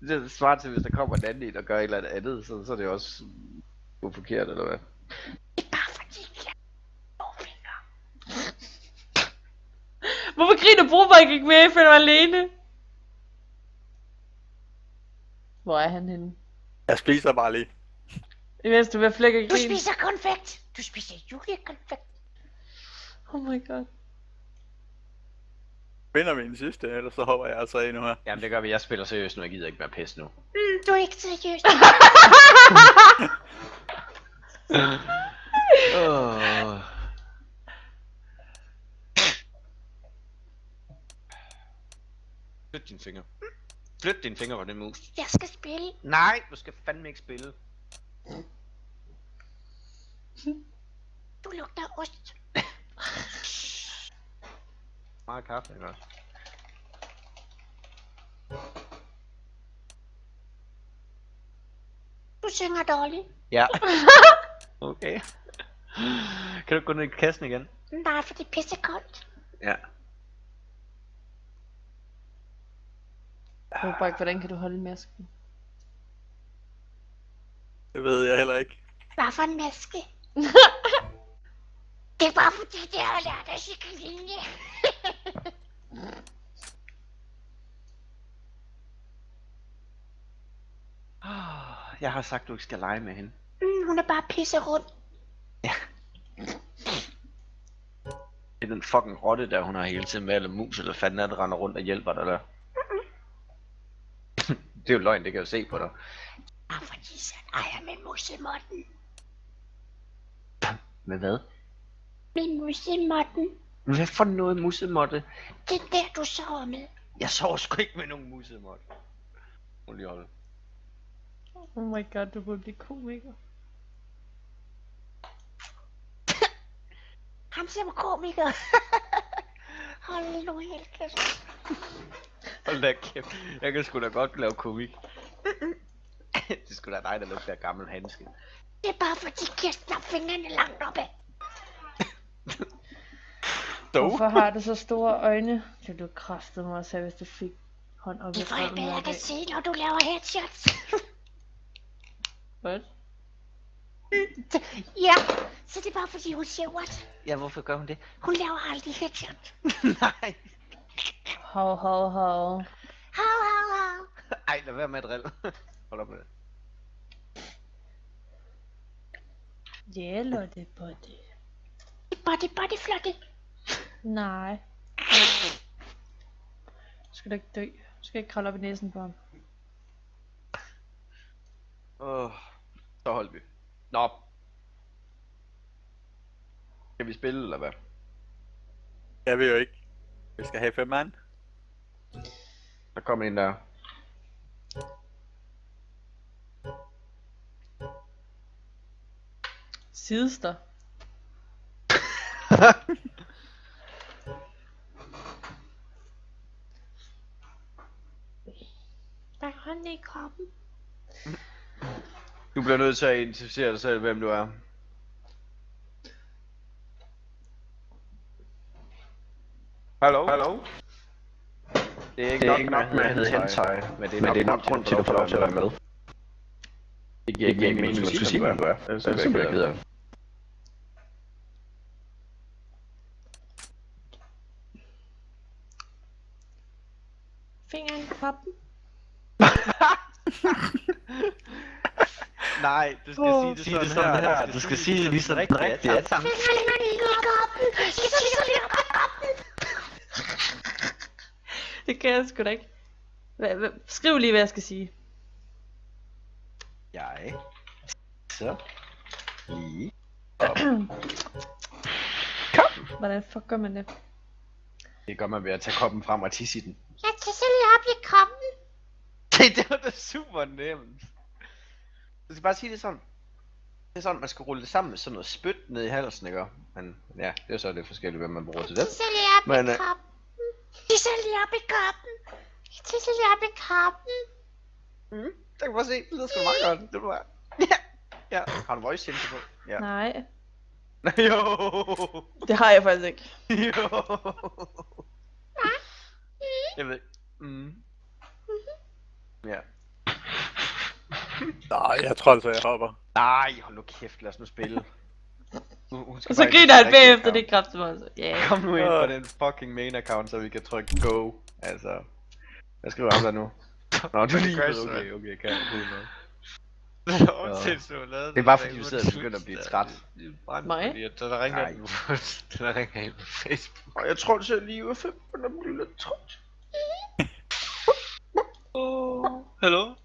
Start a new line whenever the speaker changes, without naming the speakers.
Det svarer til, hvis der kommer en anden, der gør et eller andet, så er det også uforkert, eller hvad?
Det er bare fordi, jeg har fingre.
Hvorfor griner Broberg ikke mere, for jeg var alene? Hvor er han henne?
Jeg spiser bare lige.
Imens du vil flække og
Du
grine.
spiser konfekt. Du spiser julekonfekt.
Oh my god.
Finder vi en sidste, eller så hopper jeg altså endnu her.
Jamen det gør vi, jeg spiller seriøst nu, jeg gider ikke være pisse nu.
Du er ikke seriøs.
Flyt dine fingre. Flyt dine fingre fra den mus.
Jeg skal spille.
Nej, du skal fandme ikke spille.
Du lugter ost.
Meget kaffe, ikke også?
Du synger dårligt.
Ja. Okay. Kan du gå ned i kassen igen?
Nej, for det er pissekoldt.
Ja.
Broberg, hvordan kan du holde masken?
Det ved jeg heller ikke.
Hvad for en maske? Det er bare fordi, det har lært af Chicaline.
Jeg har sagt, du ikke skal lege med hende.
Hun er bare pisse rundt.
Ja. Det er den fucking rotte, der hun har hele tiden med, eller mus, eller fanden er det, render rundt og hjælper dig der. Det er jo løgn, det kan jeg jo se på dig.
Bare fordi, så ejer med musemotten.
Med hvad?
Min musemotten.
Hvad for noget musemotte?
Det er der, du sover med.
Jeg sover sgu ikke med nogen musemotte. Må lige holde.
Oh my god, du burde blive komiker.
Ham som komiker. Hold nu helt kæft.
Hold da kæft. Jeg kan sgu da godt lave komik. Det er sgu da dig, der lugter af gammel handske.
Det er bare fordi, Kirsten har fingrene langt oppe.
Hvorfor har du så store øjne? Det du kræftede mig også, hvis du fik hånd op i
Det er for jeg bedre kan se, når du laver headshots.
What?
Ja, så det er bare fordi, hun siger what?
Ja, hvorfor gør hun det?
Hun laver aldrig headshots.
Nej.
Hov.
Hav.
Ej, lad være med at drille. Hold op med det.
Ja, Lotte Botte.
Body flotte.
Nej. Skal du ikke dø? Skal ikke kravle op i næsen på ham?
Så holder vi. Nå. Skal vi spille, eller hvad?
Jeg ved jo ikke. Vi skal have 5 mand.
Der kommer en der.
Sidester.
Der er hånden i kroppen.
Du bliver nødt til at identificere dig selv, hvem du er. Hallo? Det er ikke nok med at hedde hentai, men det er nok grund til, at du får lov til at være med. Det giver ikke mening, at du skal sige, hvad du er. Det er simpelthen ked af.
Fingeren i kroppen.
Nej, du skal sige det sådan her. Du skal sige det lige så rigtigt. Ja, sammen.
Fingrene i kroppen.
Det kan jeg sgu da ikke. Skriv lige, hvad jeg skal sige.
Jeg. Så. Lige.
Hvordan fuck gør man det?
Det gør man ved at tage koppen frem og tisse i den.
Jeg tisser lige op i kroppen.
Det var da super nemt. Du skal bare sige det sådan. Det er sådan, man skal rulle det sammen med sådan noget spyt ned i halsen, ikke? Men ja, det er så lidt forskelligt, hvad man bruger til det.
Tisser lige op
Men,
i kroppen. Tisser lige op i kroppen. Tisser lige op i kroppen.
Det kan du bare se. Det lyder sgu da meget godt. Det var. Ja. Ja. Har du voice changer på? Ja.
Nej,
Jo.
det har jeg faktisk ikke.
Jo. Jeg ved. Ja.
Nej, jeg tror altså, jeg hopper.
Nej, hold nu kæft, lad os nu spille. Hun skal
Og så
bare ind på
griner han
den rigtige
bagefter,
account.
det kræfter mig altså. Ja.
Kom nu ind på den fucking main account, så vi kan trykke go. Altså, hvad skriver han der nu? Nå, du er lige
Crash,
okay, kan jeg noget.
Det
Det er bare fordi, du sidder og begynder at blive træt.
Mig?
Der ringer
Nej.
den der ringer ind på Facebook.
Og jeg tror, det ser lige ud for, at blive lidt træt.
Hallo?